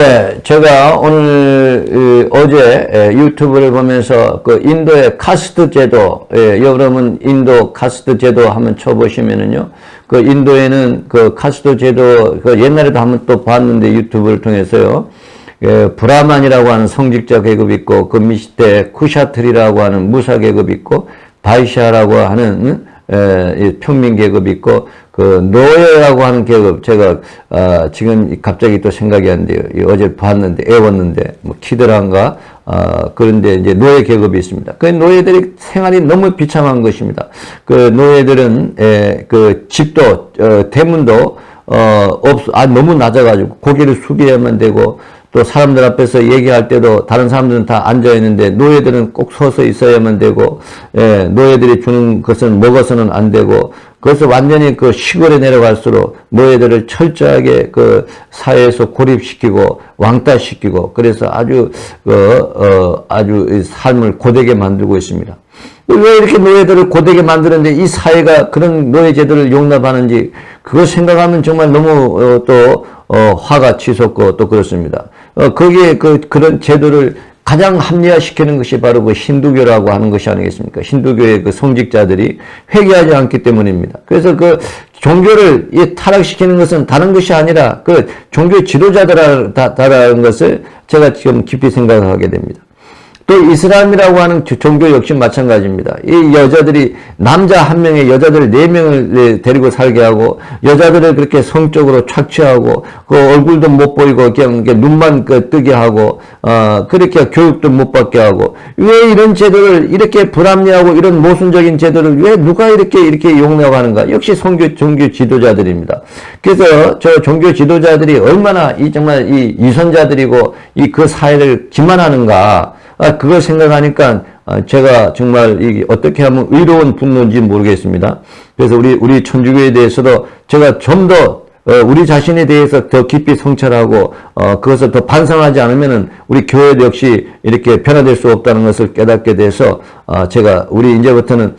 네, 제가 오늘 어제 유튜브를 보면서 그 인도의 카스트 제도, 여러분 인도 카스트 제도 한번 쳐보시면은요, 그 인도에는 그 카스트 제도 그 옛날에도 한번 또 봤는데 유튜브를 통해서요, 브라만이라고 하는 성직자 계급이 있고 그 밑에 쿠샤트리라고 하는 무사 계급이 있고 바이샤라고 하는 평민 계급이 있고 그 노예라고 하는 계급, 제가 지금 갑자기 또 생각이 안 돼요. 어제 봤는데 애웠는데 뭐 키드란가 그런데 이제 노예 계급이 있습니다. 그 노예들이 생활이 너무 비참한 것입니다. 그 노예들은 그 집도 대문도 너무 낮아가지고 고개를 숙여야만 되고, 또 사람들 앞에서 얘기할 때도 다른 사람들은 다 앉아 있는데 노예들은 꼭 서서 있어야만 되고, 노예들이 주는 것은 먹어서는 안 되고, 그래서 완전히 그 시골에 내려갈수록 노예들을 철저하게 그 사회에서 고립시키고 왕따시키고, 그래서 아주 아주 삶을 고되게 만들고 있습니다. 왜 이렇게 노예들을 고되게 만드는데 이 사회가 그런 노예 제도를 용납하는지 그거 생각하면 정말 너무 또 화가 치솟고 또 그렇습니다. 거기에 그런 제도를 가장 합리화시키는 것이 바로 그 힌두교라고 하는 것이 아니겠습니까? 힌두교의 그 성직자들이 회개하지 않기 때문입니다. 그래서 그 종교를 타락시키는 것은 다른 것이 아니라 그 종교 지도자들이라는 것을 제가 지금 깊이 생각하게 됩니다. 또 이슬람이라고 하는 종교 역시 마찬가지입니다. 이 여자들이 남자 한 명에 여자들 4명을 데리고 살게 하고, 여자들을 그렇게 성적으로 착취하고, 그 얼굴도 못 보이고 그냥 눈만 뜨게 하고, 그렇게 교육도 못 받게 하고, 왜 이런 제도를 이렇게 불합리하고 이런 모순적인 제도를 왜 누가 이렇게 용납하는가? 역시 종교 지도자들입니다. 그래서 저 종교 지도자들이 얼마나 정말 이 유선자들이고 그 사회를 기만하는가? 그걸 생각하니까 제가 정말 어떻게 하면 의로운 분노인지 모르겠습니다. 그래서 우리 천주교에 대해서도 제가 좀 더 우리 자신에 대해서 더 깊이 성찰하고 그것을 더 반성하지 않으면은 우리 교회 역시 이렇게 변화될 수 없다는 것을 깨닫게 돼서 제가 우리 이제부터는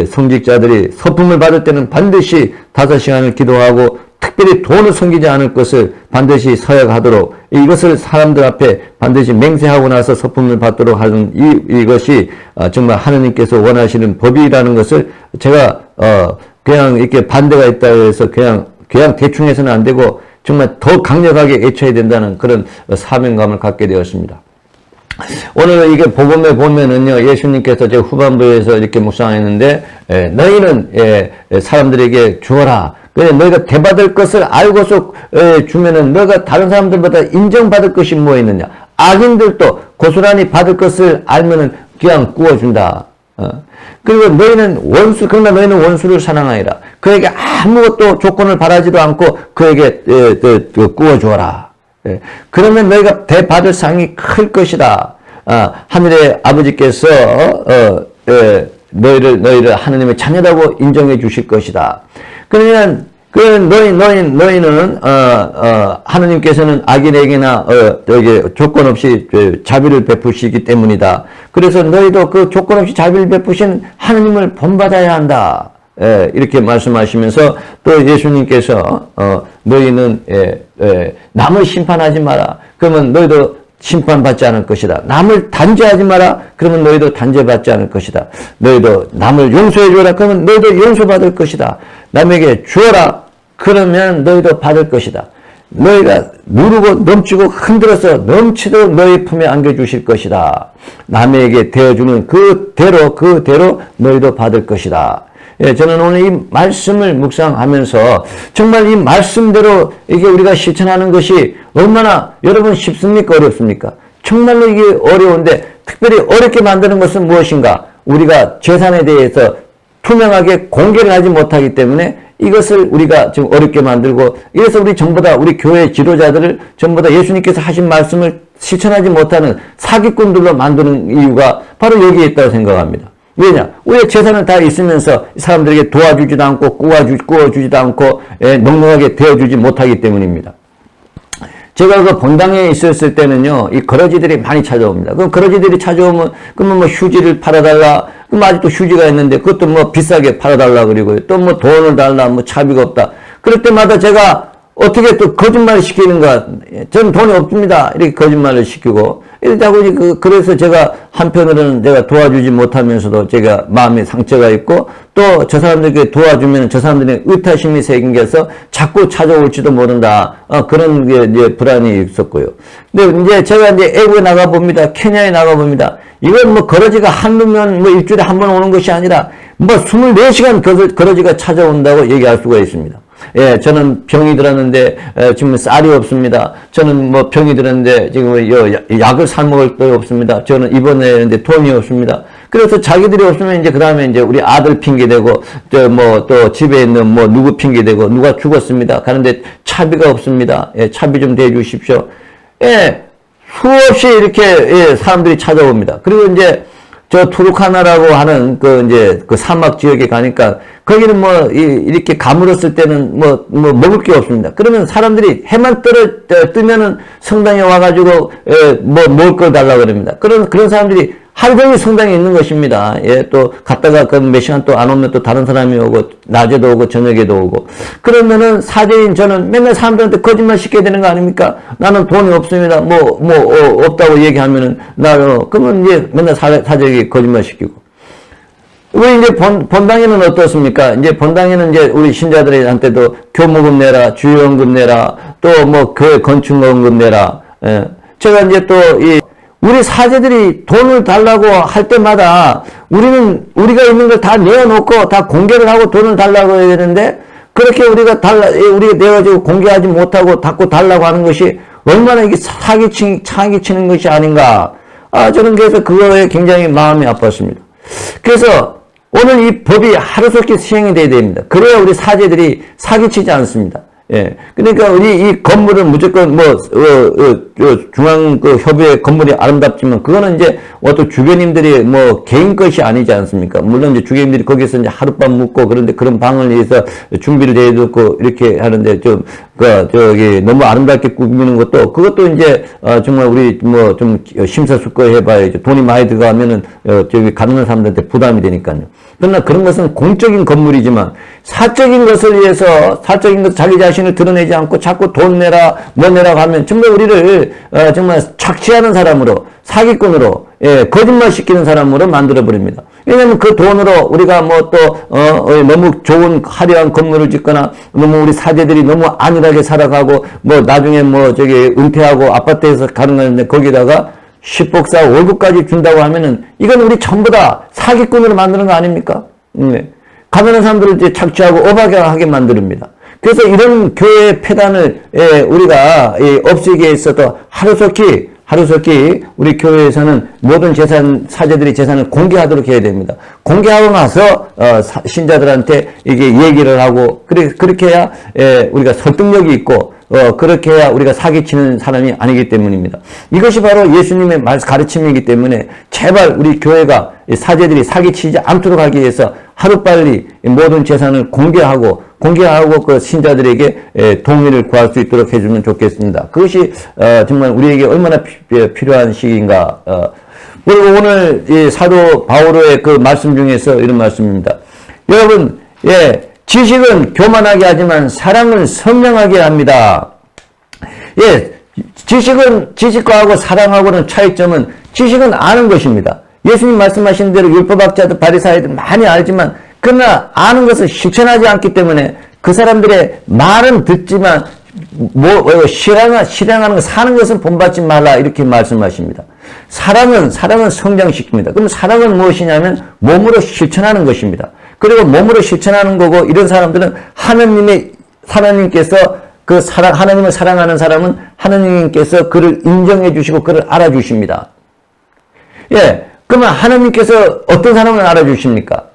성직자들이 서품을 받을 때는 반드시 5시간을 기도하고, 특별히 돈을 섬기지 않을 것을 반드시 서약하도록, 이것을 사람들 앞에 반드시 맹세하고 나서 서품을 받도록 하는 이것이 정말 하느님께서 원하시는 법이라는 것을 제가 그냥 이렇게 반대가 있다 해서 그냥 대충 해서는 안 되고 정말 더 강력하게 외쳐야 된다는 그런 사명감을 갖게 되었습니다. 오늘 이게 복음에 보면은요, 예수님께서 제 후반부에서 이렇게 묵상했는데, 너희는 사람들에게 주어라. 그래, 너희가 대받을 것을 알고서 주면은 너희가 다른 사람들보다 인정받을 것이 뭐 있느냐? 악인들도 고스란히 받을 것을 알면은 그냥 구워준다. 그리고 너희는 그러나 너희는 원수를 사랑하리라. 그에게 아무것도 조건을 바라지도 않고 그에게 구워주어라. 그러면 너희가 대받을 상이 클 것이다. 하늘의 아버지께서 너희를 하느님의 자녀라고 인정해 주실 것이다. 그러면 너희는 하느님께서는 악인에게나 조건 없이 자비를 베푸시기 때문이다. 그래서 너희도 그 조건 없이 자비를 베푸신 하느님을 본받아야 한다. 이렇게 말씀하시면서 또 예수님께서 너희는 남을 심판하지 마라. 그러면 너희도 심판받지 않을 것이다. 남을 단죄하지 마라. 그러면 너희도 단죄받지 않을 것이다. 너희도 남을 용서해 주어라. 그러면 너희도 용서받을 것이다. 남에게 주어라. 그러면 너희도 받을 것이다. 너희가 누르고 넘치고 흔들어서 넘치도록 너희 품에 안겨주실 것이다. 남에게 대어주는 그대로 너희도 받을 것이다. 저는 오늘 이 말씀을 묵상하면서 정말 이 말씀대로 이게 우리가 실천하는 것이 얼마나 여러분 쉽습니까? 어렵습니까? 정말로 이게 어려운데, 특별히 어렵게 만드는 것은 무엇인가? 우리가 재산에 대해서 투명하게 공개를 하지 못하기 때문에 이것을 우리가 지금 어렵게 만들고, 이래서 우리 전부 다 우리 교회 지도자들을 전부 다 예수님께서 하신 말씀을 실천하지 못하는 사기꾼들로 만드는 이유가 바로 여기에 있다고 생각합니다. 왜냐? 우리의 재산은 다 있으면서 사람들에게 도와주지도 않고 구워주지도 않고 넉넉하게 되어주지 못하기 때문입니다. 제가 그 본당에 있었을 때는요, 이 거러지들이 많이 찾아옵니다. 그럼 거러지들이 찾아오면, 그러면 뭐 휴지를 팔아달라. 그럼 아직도 휴지가 있는데 그것도 뭐 비싸게 팔아달라 그리고요. 또 뭐 돈을 달라. 뭐 차비가 없다. 그럴 때마다 제가 어떻게 또 거짓말을 시키는가. 저는 돈이 없습니다. 이렇게 거짓말을 시키고. 이러다 보니 그래서 제가 한편으로는 내가 도와주지 못하면서도 제가 마음에 상처가 있고 또 저 사람들에게 도와주면 저 사람들의 의타심이 생겨서 자꾸 찾아올지도 모른다. 그런 게 이제 불안이 있었고요. 근데 이제 제가 이제 애국에 나가봅니다. 케냐에 나가봅니다. 이건 뭐 거러지가 한두면 뭐 일주일에 한 번 오는 것이 아니라 뭐 24시간 거러지가 찾아온다고 얘기할 수가 있습니다. 예, 저는 병이 들었는데 지금 쌀이 없습니다. 저는 뭐 병이 들었는데 지금 약을 사 먹을 거 없습니다. 저는 입원해야 되는데 돈이 없습니다. 그래서 자기들이 없으면 이제 그 다음에 이제 우리 아들 핑계 대고 또 집에 있는 뭐 누구 핑계 대고 누가 죽었습니다. 가는데 차비가 없습니다. 예, 차비 좀 대주십시오. 예, 수없이 이렇게 예, 사람들이 찾아옵니다. 그리고 이제 저 투르카나라고 하는 이제 사막 지역에 가니까 거기는 뭐 이렇게 가물었을 때는 뭐 먹을 게 없습니다. 그러면 사람들이 해만 뜨면은 성당에 와가지고 뭐 먹을 걸 달라고 그럽니다. 그런 사람들이 하루 종일 성당에 있는 것입니다. 예, 또 갔다가 몇 시간 또 안 오면 또 다른 사람이 오고 낮에도 오고 저녁에도 오고 그러면은 사제인 저는 맨날 사람들한테 거짓말 시켜야 되는 거 아닙니까? 나는 돈이 없습니다. 없다고 얘기하면은 그러면 이제 맨날 사제에게 거짓말 시키고. 우리 이제 본당에는 어떻습니까? 이제 본당에는 이제 우리 신자들한테도 교목금 내라, 주요연금 내라, 또 뭐 교회 건축원금 내라. 예. 제가 이제 우리 사제들이 돈을 달라고 할 때마다 우리가 있는 걸 다 내어놓고 다 공개를 하고 돈을 달라고 해야 되는데 그렇게 우리가 내가지고 공개하지 못하고 자꾸 달라고 하는 것이 얼마나 이게 사기치는 것이 아닌가. 저는 그래서 그거에 굉장히 마음이 아팠습니다. 그래서 오늘 이 법이 하루속히 시행이 돼야 됩니다. 그래야 우리 사제들이 사기치지 않습니다. 예. 그러니까 우리 이 건물은 무조건 중앙 협의회 건물이 아름답지만 그거는 이제 어떤 주교님들이 개인 것이 아니지 않습니까? 물론 이제 주교님들이 거기서 이제 하룻밤 묵고 그런데 그런 방을 위해서 준비를 해놓고 이렇게 하는데 너무 아름답게 꾸미는 그것도 이제 정말 우리 좀 심사숙고해 봐야죠. 돈이 많이 들어가면은 가난한 사람들한테 부담이 되니까요. 그러나 그런 것은 공적인 건물이지만 사적인 것을 위해서 자기 자신을 드러내지 않고 자꾸 돈 내라 뭐 내라 하면 정말 우리를 정말 착취하는 사람으로 사기꾼으로 거짓말 시키는 사람으로 만들어 버립니다. 왜냐하면 그 돈으로 우리가 너무 좋은 화려한 건물을 짓거나 너무 우리 사제들이 너무 안일하게 살아가고 나중에 은퇴하고 아파트에서 가는 건데 거기다가 10복사 월급까지 준다고 하면은 이건 우리 전부 다 사기꾼으로 만드는 거 아닙니까? 가난한 사람들을 이제 착취하고 어박하게 만듭니다. 그래서 이런 교회 폐단을 우리가 없애기 위해서도 하루속히 우리 교회에서는 모든 사제들의 재산을 공개하도록 해야 됩니다. 공개하고 나서 신자들한테 이게 얘기를 하고 그렇게 해야 우리가 설득력이 있고 그렇게 해야 우리가 사기치는 사람이 아니기 때문입니다. 이것이 바로 예수님의 가르침이기 때문에 제발 우리 교회가 사제들이 사기치지 않도록 하기 위해서 하루빨리 모든 재산을 공개하고 그 신자들에게 동의를 구할 수 있도록 해주면 좋겠습니다. 그것이 정말 우리에게 얼마나 필요한 시기인가. 그리고 오늘 이 사도 바오로의 그 말씀 중에서 이런 말씀입니다. 여러분, 지식은 교만하게 하지만 사랑은 선명하게 합니다. 지식과하고 사랑하고는 차이점은 지식은 아는 것입니다. 예수님 말씀하신 대로 율법학자들 바리사이들 많이 알지만 그러나 아는 것을 실천하지 않기 때문에 그 사람들의 말은 듣지만 실행하는 거 사는 것은 본받지 말라 이렇게 말씀하십니다. 사랑은 성장시킵니다. 그럼 사랑은 무엇이냐면 몸으로 실천하는 것입니다. 그리고 몸으로 실천하는 거고 이런 사람들은 하나님께서 하나님을 사랑하는 사람은 하나님께서 그를 인정해 주시고 그를 알아주십니다. 그러면 하나님께서 어떤 사람을 알아주십니까?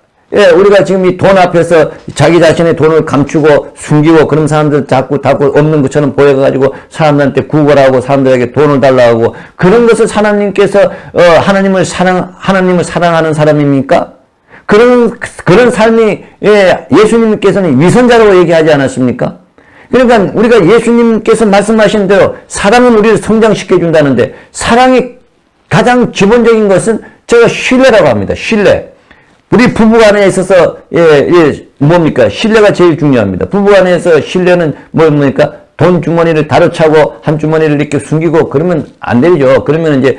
우리가 지금 이 돈 앞에서 자기 자신의 돈을 감추고 숨기고 그런 사람들 자꾸 없는 것처럼 보여가지고 사람들한테 구걸하고 사람들에게 돈을 달라고 하고 그런 것을 하나님께서 하나님을 사랑하는 사람입니까? 그런 삶이 예수님께서는 위선자라고 얘기하지 않았습니까? 그러니까 우리가 예수님께서 말씀하신 대로 사랑은 우리를 성장시켜 준다는데 사랑이 가장 기본적인 것은 제가 신뢰라고 합니다. 신뢰. 우리 부부간에 있어서 뭡니까? 신뢰가 제일 중요합니다. 부부간에서 신뢰는 뭡니까? 돈 주머니를 다뤄차고 한 주머니를 이렇게 숨기고 그러면 안 되죠. 그러면 이제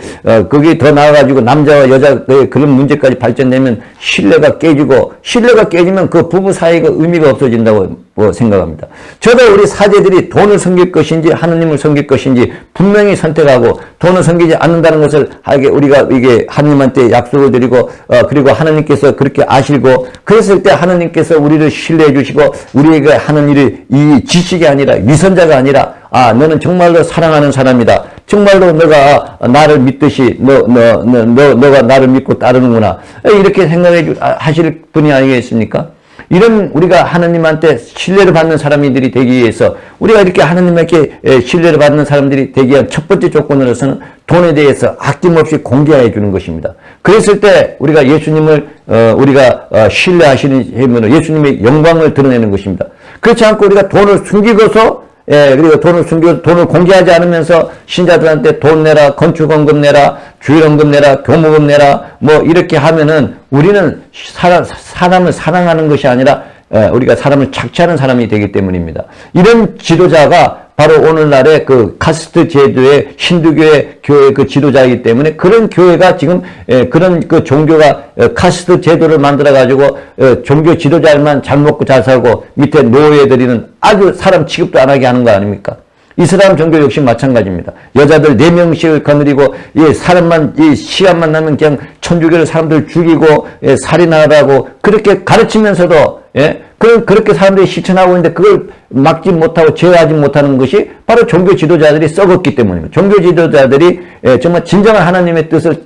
거기 더 나아가지고 남자와 여자 그런 문제까지 발전되면 신뢰가 깨지고, 신뢰가 깨지면 그 부부 사이가 의미가 없어진다고 생각합니다. 저도 우리 사제들이 돈을 섬길 것인지 하느님을 섬길 것인지 분명히 선택하고, 돈을 섬기지 않는다는 것을 우리가 이게 하느님한테 약속을 드리고, 그리고 하느님께서 그렇게 아시고, 그랬을 때 하느님께서 우리를 신뢰해 주시고, 우리에게 하는 일이 이 지식이 아니라 위선자가 아니라, 너는 정말로 사랑하는 사람이다. 정말로 너가 나를 믿듯이 너가 나를 믿고 따르는구나. 이렇게 하실 분이 아니겠습니까? 이런 우리가 하나님한테 신뢰를 받는 사람들이 되기 위해서, 우리가 이렇게 하나님께 신뢰를 받는 사람들이 되기 위한 첫 번째 조건으로서는 돈에 대해서 아낌없이 공개해 주는 것입니다. 그랬을 때 우리가 예수님을 우리가 신뢰하시는 힘으로 예수님의 영광을 드러내는 것입니다. 그렇지 않고 우리가 돈을 숨기고서, 그리고 돈을 숨기고 돈을 공개하지 않으면서 신자들한테 돈 내라, 건축원금 내라, 주일원금 내라, 교무금 내라, 이렇게 하면은 우리는 사람을 사랑하는 것이 아니라 우리가 사람을 착취하는 사람이 되기 때문입니다. 이런 지도자가 바로 오늘날의 그 카스트 제도의 힌두교의 교회 그 지도자이기 때문에, 그런 교회가 지금 그런 그 종교가 카스트 제도를 만들어 가지고 종교 지도자만 잘 먹고 잘 살고 밑에 노예들이는 아주 사람 취급도 안 하게 하는 거 아닙니까? 이슬람 종교 역시 마찬가지입니다. 여자들 4명씩을 거느리고, 사람만, 시간만 나면 그냥 천주교를 사람들 죽이고, 살인하라고 그렇게 가르치면서도, 그렇게 사람들이 실천하고 있는데 그걸 막지 못하고 제어하지 못하는 것이 바로 종교 지도자들이 썩었기 때문입니다. 종교 지도자들이 정말 진정한 하나님의 뜻을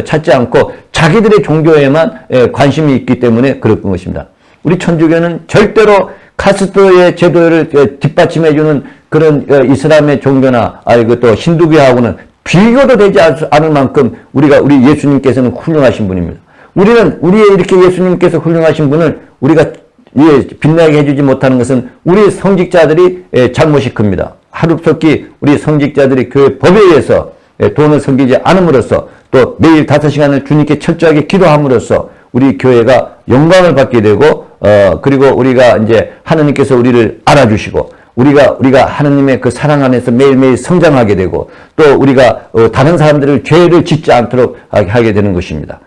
찾지 않고 자기들의 종교에만 관심이 있기 때문에 그런 것입니다. 우리 천주교는 절대로 카스트의 제도를 뒷받침해주는 그런 이슬람의 종교나 또 힌두교하고는 비교도 되지 않을 만큼 우리 예수님께서는 훌륭하신 분입니다. 우리는 이렇게 예수님께서 훌륭하신 분을 우리가 빛나게 해주지 못하는 것은 우리 성직자들이 잘못이 큽니다. 하루속히 우리 성직자들이 교회 법에 의해서 돈을 섬기지 않음으로써, 또 매일 5시간을 주님께 철저하게 기도함으로써 우리 교회가 영광을 받게 되고, 그리고 우리가 이제 하나님께서 우리를 알아주시고, 우리가 하나님의 그 사랑 안에서 매일매일 성장하게 되고, 또 우리가 다른 사람들을 죄를 짓지 않도록 하게 되는 것입니다.